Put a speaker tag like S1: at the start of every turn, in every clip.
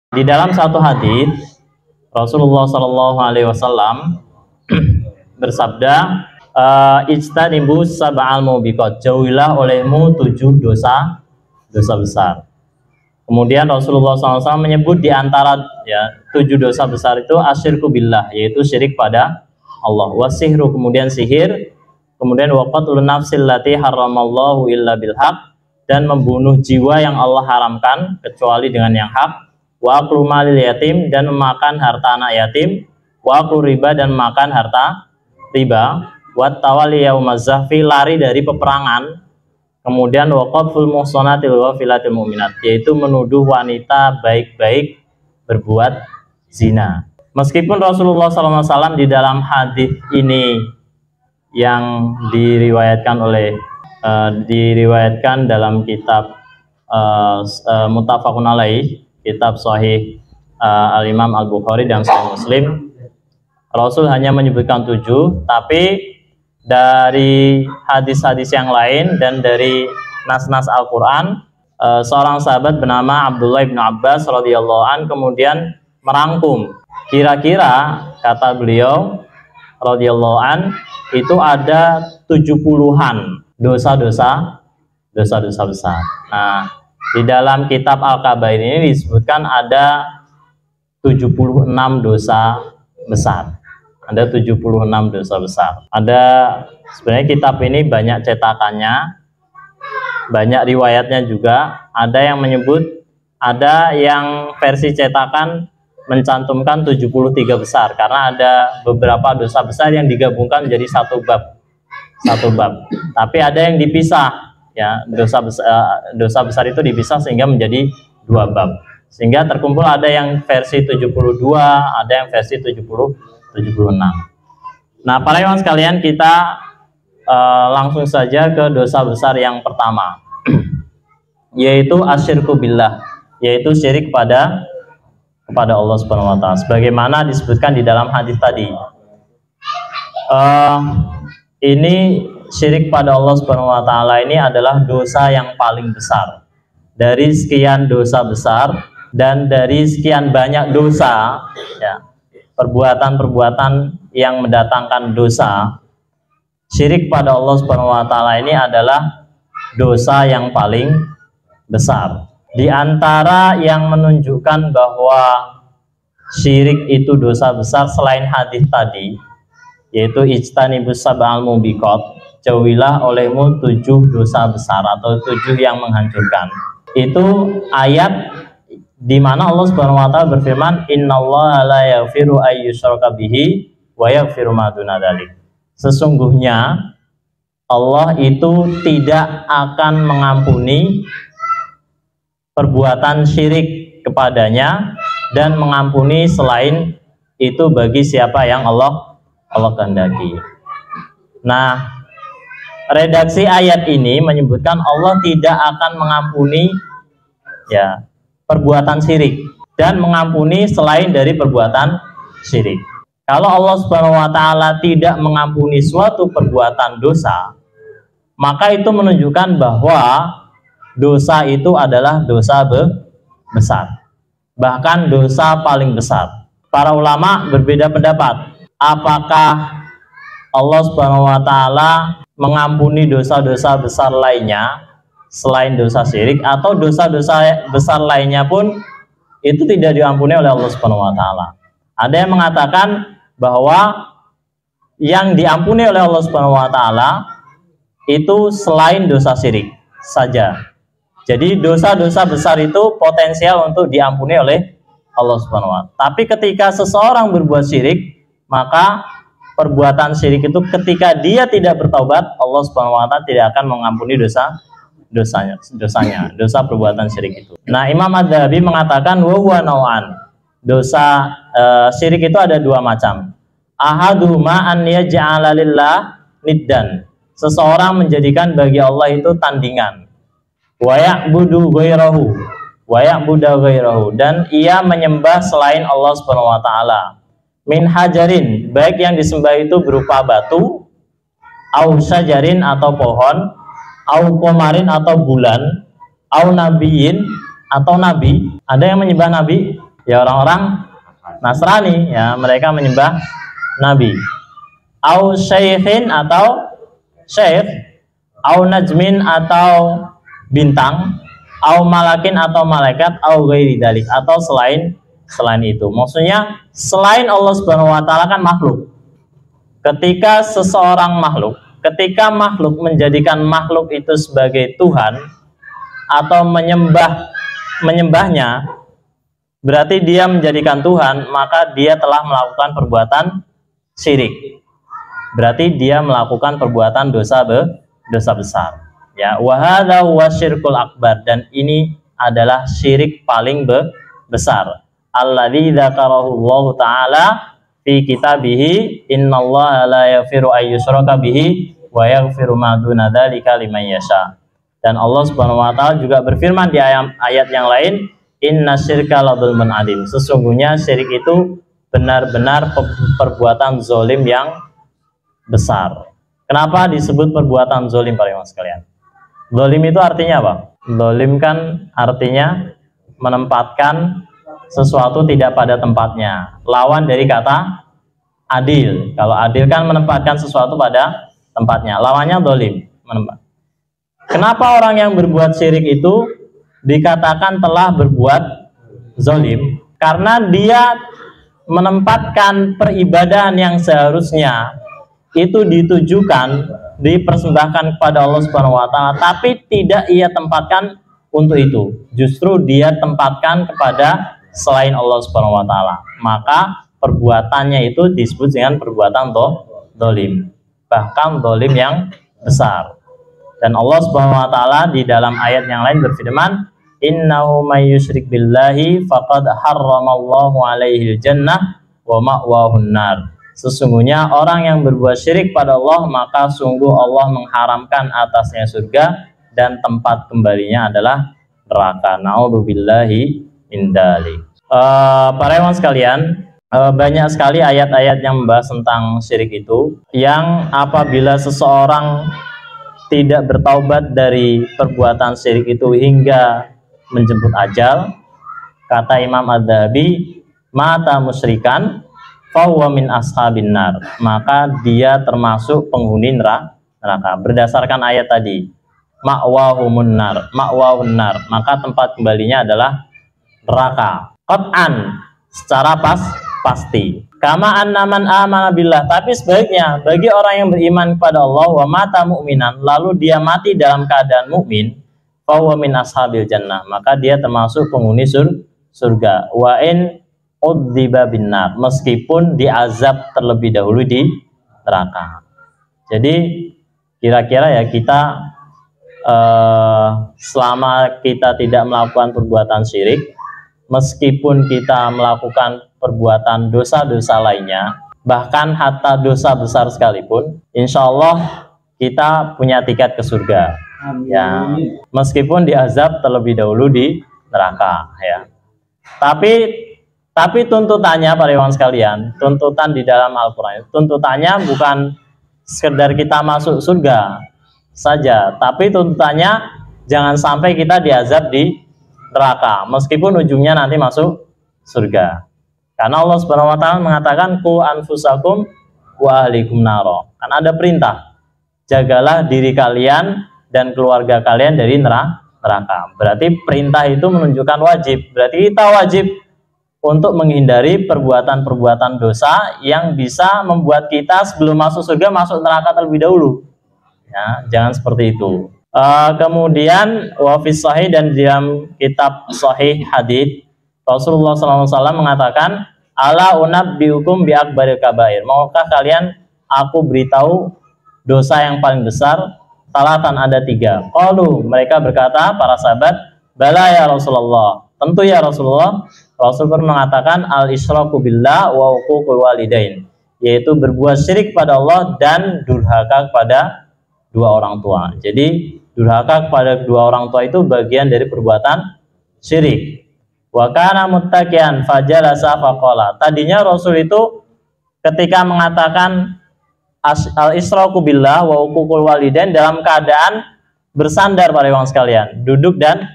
S1: Di dalam satu hadis Rasulullah Shallallahu Alaihi Wasallam bersabda, ijtanibu sab'al mubiqat, jauhilah olehmu 7 dosa besar. Kemudian Rasulullah SAW menyebut di antara 7 dosa besar itu asyirku billah, yaitu syirik pada Allah, wasihru, kemudian sihir, kemudian waqatlun nafsil lati haramallahu illa bilhaq, dan membunuh jiwa yang Allah haramkan kecuali dengan yang hak, wa aklu malil yatim, dan memakan harta anak yatim, wa aklu riba, dan memakan harta riba, wa tawali yaumaz zahfi, lari dari peperangan, kemudian waqaful muhsanatil ghafilatil mu'minat, yaitu menuduh wanita baik-baik berbuat zina. Meskipun Rasulullah SAW di dalam hadis ini yang diriwayatkan dalam kitab muttafaqun alaih, kitab Sahih Al-Imam Al-Bukhari dan Sahih Muslim, Rasul hanya menyebutkan 7, tapi dari hadis-hadis yang lain dan dari nas-nas Al-Quran, seorang sahabat bernama Abdullah bin Abbas radhiyallahu an kemudian merangkum, kira-kira kata beliau radhiyallahu an, itu ada 70-an dosa-dosa besar. Nah, di dalam kitab Al-Kabair ini disebutkan ada 76 dosa besar. Ada 76 dosa besar. Sebenarnya kitab ini banyak cetakannya, banyak riwayatnya juga. Ada yang menyebut, ada yang versi cetakan mencantumkan 73 besar, karena ada beberapa dosa besar yang digabungkan menjadi satu bab. Tapi ada yang dipisah, ya, dosa besar itu dipisah sehingga menjadi 2 bab. Sehingga terkumpul ada yang versi 72, ada yang versi 76. Nah, para ikhwan sekalian, kita langsung saja ke dosa besar yang pertama, yaitu asyirku billah, yaitu syirik kepada Allah Subhanahu wa taala, sebagaimana disebutkan di dalam hadis tadi. Ini syirik pada Allah Subhanahu wa taala ini adalah dosa yang paling besar dari sekian dosa besar, dan dari sekian banyak dosa, ya, perbuatan-perbuatan yang mendatangkan dosa, syirik pada Allah Subhanahu wa taala ini adalah dosa yang paling besar. Di antara yang menunjukkan bahwa syirik itu dosa besar selain hadis tadi, yaitu ijtanibus sab'al mubiqat, jauhilah olehmu 7 dosa besar atau 7 yang menghancurkan. Itu ayat di mana Allah Subhanahu wa taala berfirman, innallaha la yaghfiru ay yushraka bihi wa yaghfiru ma duna dzalik. Sesungguhnya Allah itu tidak akan mengampuni perbuatan syirik kepadanya dan mengampuni selain itu bagi siapa yang Allah kehendaki. Nah, redaksi ayat ini menyebutkan Allah tidak akan mengampuni, ya, perbuatan syirik dan mengampuni selain dari perbuatan syirik. Kalau Allah Subhanahu wa taala tidak mengampuni suatu perbuatan dosa, maka itu menunjukkan bahwa dosa itu adalah dosa besar, bahkan dosa paling besar. Para ulama berbeda pendapat, apakah Allah Subhanahu wa taala mengampuni dosa-dosa besar lainnya selain dosa syirik, atau dosa-dosa besar lainnya pun itu tidak diampuni oleh Allah Subhanahu wa taala. Ada yang mengatakan bahwa yang diampuni oleh Allah Subhanahu wa taala itu selain dosa syirik saja. Jadi dosa-dosa besar itu potensial untuk diampuni oleh Allah Subhanahu wa taala. Tapi ketika seseorang berbuat syirik, maka perbuatan syirik itu ketika dia tidak bertaubat, Allah Subhanahu wa taala tidak akan mengampuni dosanya, dosa perbuatan syirik itu. Nah, Imam Adz-Dzahabi mengatakan wa huwa nau'an. Dosa syirik itu ada 2 macam. Ahaduhuma an yaj'ala lillah niddan. Seseorang menjadikan bagi Allah itu tandingan. Wa ya'budu ghairahu, dan ia menyembah selain Allah Subhanahu wa taala. Min hajarin, baik yang disembah itu berupa batu, au syajarin atau pohon, au komarin atau bulan, au nabiyin atau nabi. Ada yang menyembah nabi, Ya orang-orang Nasrani, ya mereka menyembah nabi. Au syaikhin atau syekh, au najmin atau bintang, au malakin atau malaikat, au ghairi dalik atau selain itu. Maksudnya selain Allah Subhanahu wa taala kan makhluk. Ketika seseorang makhluk, ketika makhluk menjadikan makhluk itu sebagai Tuhan atau menyembahnya, berarti dia menjadikan Tuhan, maka dia telah melakukan perbuatan syirik. Berarti dia melakukan perbuatan dosa besar. Ya, wa hadza huwa syirkul akbar, dan ini adalah syirik paling besar. Alladzi dzakarahu Allah taala fi kitabihi, innallaha la yaghfiru ay yushraka bihi wa yaghfiru ma duna dzalika liman yasha. Dan Allah Subhanahu wa taala juga berfirman di ayat yang lain, inna syirka la dzulmun adzim. Sesungguhnya syirik itu benar-benar perbuatan zalim yang besar. Kenapa disebut perbuatan zalim para ikhwan sekalian? Zalim itu artinya apa? Zalim kan artinya menempatkan sesuatu tidak pada tempatnya. Lawan dari kata adil. Kalau adil kan menempatkan sesuatu pada tempatnya. Lawannya zalim, menempat. Kenapa orang yang berbuat syirik itu dikatakan telah berbuat zalim? Karena dia menempatkan peribadahan yang seharusnya itu ditujukan, dipersembahkan kepada Allah Subhanahu wa taala, tapi tidak ia tempatkan untuk itu. Justru dia tempatkan kepada selain Allah Subhanahu wa taala. Maka perbuatannya itu disebut dengan perbuatan zalim. Bahkan zalim yang besar. Dan Allah Subhanahu wa taala di dalam ayat yang lain berfirman, innahu may yusyrik billahi faqad harramallahu alaihi jannah wa ma'wahun nar. Sesungguhnya orang yang berbuat syirik pada Allah, maka sungguh Allah mengharamkan atasnya surga dan tempat kembalinya adalah neraka. Na'udzubillahi min dzalik. Para ikhwan sekalian, banyak sekali ayat-ayat yang membahas tentang syirik itu, yang apabila seseorang tidak bertaubat dari perbuatan syirik itu hingga menjemput ajal, kata Imam Adz-Dzahabi, mata musyrikan fahuwa min ashabin nar, maka dia termasuk penghuni neraka. Berdasarkan ayat tadi, ma'wahumun nar, maka tempat kembalinya adalah neraka. Qat'an, secara pasti. Kama annaman amana billah, tapi sebaliknya bagi orang yang beriman kepada Allah wa mata mu'minan, lalu dia mati dalam keadaan mukmin, fahuwa min ashabil jannah, maka dia termasuk penghuni surga. Wa in udziba binnar, meskipun diazab terlebih dahulu di neraka. Jadi kira-kira ya kita selama kita tidak melakukan perbuatan syirik, meskipun kita melakukan perbuatan dosa-dosa lainnya, bahkan hatta dosa besar sekalipun, insya Allah kita punya tiket ke surga. Amin. Ya, meskipun diazab terlebih dahulu di neraka. Ya. Tapi tuntutannya para ikhwan sekalian, tuntutan di dalam Al-Quran, tuntutannya bukan sekedar kita masuk surga saja, tapi tuntutannya jangan sampai kita diazab di neraka, meskipun ujungnya nanti masuk surga. Karena Allah Subhanahu wa taala mengatakan qu anfusakum wa ahlikum naro. Kan ada perintah, jagalah diri kalian dan keluarga kalian dari neraka. Berarti perintah itu menunjukkan wajib. Berarti kita wajib untuk menghindari perbuatan-perbuatan dosa yang bisa membuat kita sebelum masuk surga masuk neraka terlebih dahulu. Ya, jangan seperti itu. Kemudian wafis sahih, dan dalam kitab sahih hadits Rasulullah SAW mengatakan, ala unabbiukum bi akbaril kabair, maukah kalian aku beritahu dosa yang paling besar? Salatan, ada 3. Qalu, mereka berkata para sahabat, bala ya Rasulullah, tentu ya Rasulullah. Rasul pun mengatakan al isyraku billah wa uququl walidain, yaitu berbuat syirik pada Allah dan durhaka kepada dua orang tua. Jadi durhaka kepada dua orang tua itu bagian dari perbuatan syirik. Wa kana muttaqian fajalasa faqala. Tadinya Rasul itu ketika mengatakan al-isyraku billah wa uququl walidain dalam keadaan bersandar para ikhwan sekalian, duduk dan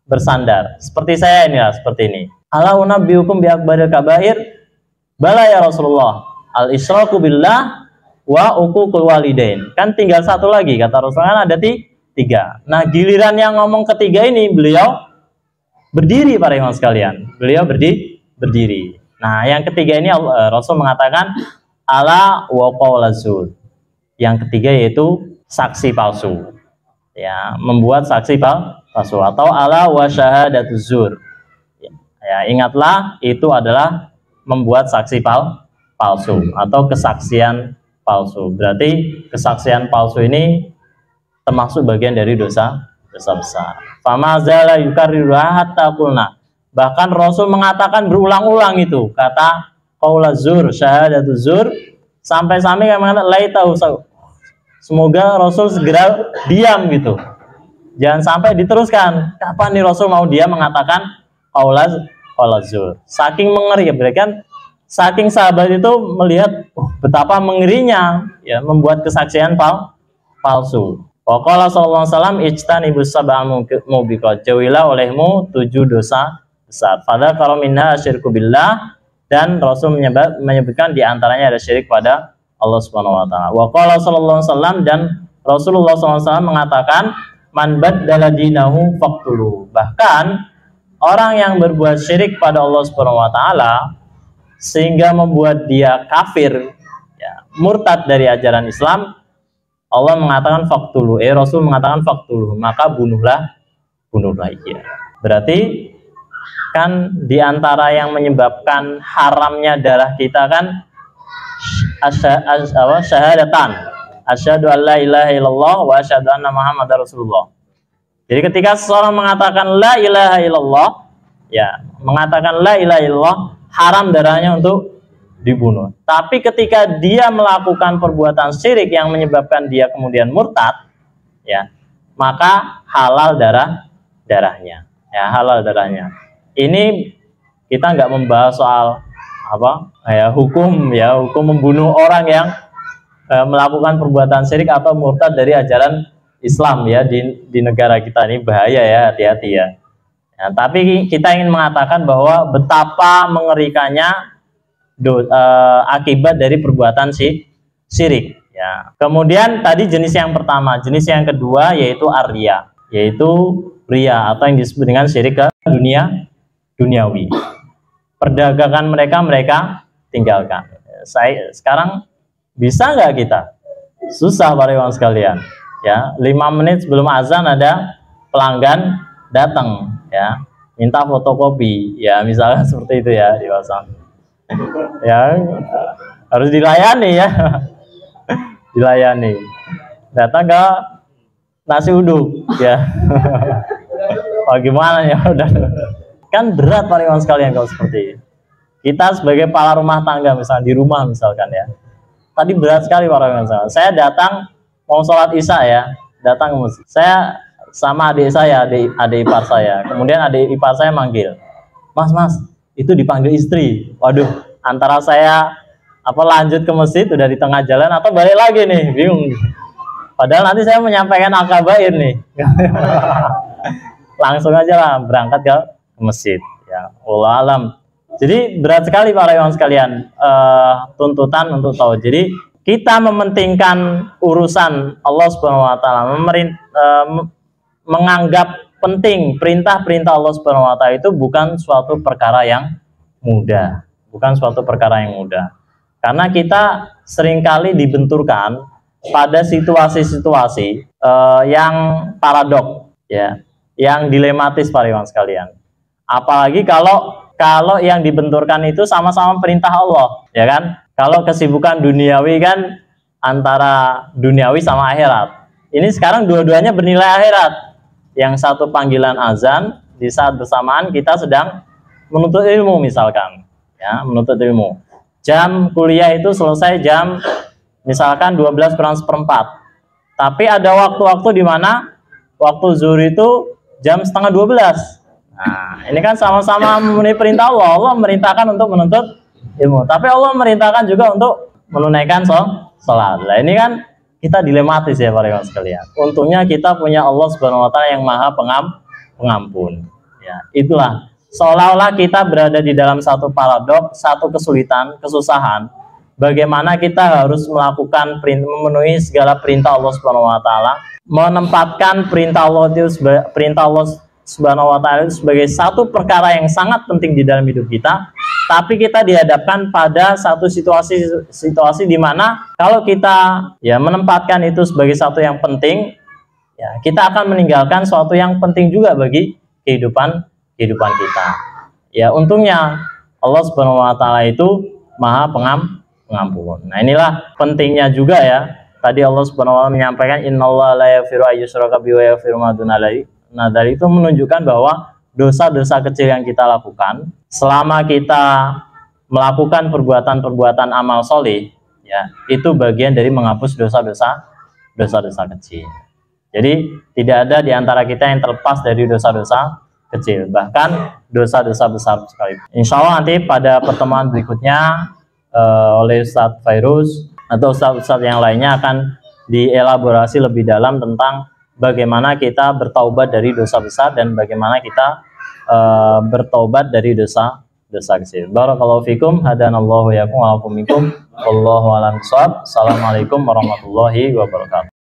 S1: bersandar. Seperti saya ini lah, seperti ini. Ala unabbiukum bi akbaril kabair? Bala ya Rasulullah, al isyraku billah wa uququl walidain. Kan tinggal satu lagi, kata Rasulullah, ada tiga. Nah, giliran yang ngomong ketiga ini beliau berdiri, para imam sekalian. Beliau berdiri. Nah, yang ketiga ini Rasul mengatakan ala wa qaulaz zur. Yang ketiga yaitu saksi palsu. Ya, membuat saksi palsu atau ala wa syahadatuz zur. Ya, ingatlah itu adalah membuat saksi palsu atau kesaksian palsu. Berarti kesaksian palsu ini termasuk bagian dari dosa besar. Fama zala yukarriru hatta qulna. Bahkan Rasul mengatakan berulang-ulang itu kata qaulaz zur, syahadatuz zur, sampai-sampai yang mengatakan laitahu. Semoga Rasul segera diam gitu. Jangan sampai diteruskan. Kapan nih Rasul mau diam mengatakan qaulaz zur? Saking mengeri, berarti kan saking sahabat itu melihat betapa mengerinya ya membuat kesaksian palsu. Waqala sallallahu alaihi wasallam ijtanibus sab'al mubiqat, jauhilah olehmu 7 dosa besar. Pada kalau minha asyirku billah, dan Rasul menyebutkan di antaranya ada syirik pada Allah Subhanahu wa taala. Waqala sallallahu alaihi wasallam, dan Rasulullah sallallahu alaihi wasallam mengatakan man baddala dinahu faqtuluh. Bahkan orang yang berbuat syirik pada Allah Subhanahu wa taala sehingga membuat dia kafir, ya, murtad dari ajaran Islam, Allah mengatakan faqtuluh, Rasul mengatakan faqtuluh, maka bunuhlah dia. Berarti kan diantara yang menyebabkan haramnya darah kita kan syahadatan, asyhadu an la ilaha illallah wa asyhadu anna muhammadar rasulullah. Jadi ketika seseorang mengatakan la ilaha illallah, ya, mengatakan la ilaha illallah, haram darahnya untuk dibunuh. Tapi ketika dia melakukan perbuatan syirik yang menyebabkan dia kemudian murtad, ya, maka halal darahnya. Ya, halal darahnya. Ini kita nggak membahas soal hukum membunuh orang yang melakukan perbuatan syirik atau murtad dari ajaran Islam ya di negara kita ini, bahaya ya, hati-hati ya. Ya, tapi kita ingin mengatakan bahwa betapa mengerikannya akibat dari perbuatan syirik. Ya. Kemudian tadi jenis yang pertama, jenis yang kedua yaitu ar-riya, yaitu riya atau yang disebut dengan syirik ke duniawi. Perdagangan mereka tinggalkan. Sekarang bisa nggak kita? Susah para ikhwan sekalian. Ya, 5 menit sebelum azan ada pelanggan datang, ya, minta fotokopi, ya, misalnya seperti itu ya, di pasar. Ya, harus dilayani ya, dilayani. Datang ke nasi uduk, ya. Bagaimana ya, udah. Kan berat para ikhwan sekalian kalau seperti ini. Kita sebagai kepala rumah tangga misalnya di rumah misalkan ya. Tadi berat sekali para ikhwan sekalian. Saya datang mau sholat isya ya, datang ke masjid. Saya sama adik saya, adik ipar saya. Kemudian adik ipar saya manggil, mas, itu dipanggil istri. Waduh, antara saya lanjut ke masjid udah di tengah jalan atau balik lagi nih, bingung. Padahal nanti saya menyampaikan al-kabair nih. Langsung aja lah berangkat ke masjid. Ya, wallahu alam. Jadi berat sekali para ikhwan sekalian, tuntutan untuk tahu. Jadi kita mementingkan urusan Allah Subhanahu wa taala, menganggap penting perintah-perintah Allah Subhanahu wa taala itu bukan suatu perkara yang mudah, Karena kita seringkali dibenturkan pada situasi-situasi yang paradok, ya, yang dilematis para ikhwan sekalian. Apalagi kalau yang dibenturkan itu sama-sama perintah Allah, ya kan? Kalau kesibukan duniawi kan antara duniawi sama akhirat. Ini sekarang dua-duanya bernilai akhirat. Yang satu panggilan azan, di saat bersamaan kita sedang menuntut ilmu misalkan. Ya, menuntut ilmu. Jam kuliah itu selesai jam misalkan 12:04. Tapi ada waktu-waktu di mana waktu zuhur itu jam 11:30. Nah, ini kan sama-sama memenuhi perintah Allah. Allah merintahkan untuk menuntut ilmu, tapi Allah merintahkan juga untuk menunaikan sholat. Nah, ini kan kita dilematis ya para ikhwan sekalian. Untungnya kita punya Allah Subhanahu wa taala yang Maha Pengampun. Ya, itulah seolah-olah kita berada di dalam satu paradoks, satu kesulitan, kesusahan. Bagaimana kita harus melakukan memenuhi segala perintah Allah Subhanahu wa taala, menempatkan perintah Allah Subhanahu wa taala itu sebagai satu perkara yang sangat penting di dalam hidup kita. Tapi kita dihadapkan pada satu situasi di mana kalau kita ya menempatkan itu sebagai satu yang penting, ya kita akan meninggalkan sesuatu yang penting juga bagi kehidupan kita. Ya untungnya Allah Subhanahu wa taala itu Maha Pengampun. Nah, inilah pentingnya juga ya. Tadi Allah Subhanahu wa taala menyampaikan innallaha la yaghfiru ayyushraka bihi wa yaghfiru ma duna dzalika. Nah, dari itu menunjukkan bahwa dosa-dosa kecil yang kita lakukan selama kita melakukan perbuatan-perbuatan amal soleh, ya, itu bagian dari menghapus dosa-dosa kecil. Jadi tidak ada di antara kita yang terlepas dari dosa-dosa kecil, bahkan dosa-dosa besar sekali. Insya Allah nanti pada pertemuan berikutnya oleh Ustadz Fairuz atau Ustadz yang lainnya akan dielaborasi lebih dalam tentang bagaimana kita bertaubat dari dosa besar dan bagaimana kita bertaubat dari dosa kecil. Barakallahu fikum, hadanallahu yakum wa minkum. Wallahu a'lam bishawab. Assalamualaikum warahmatullahi wabarakatuh.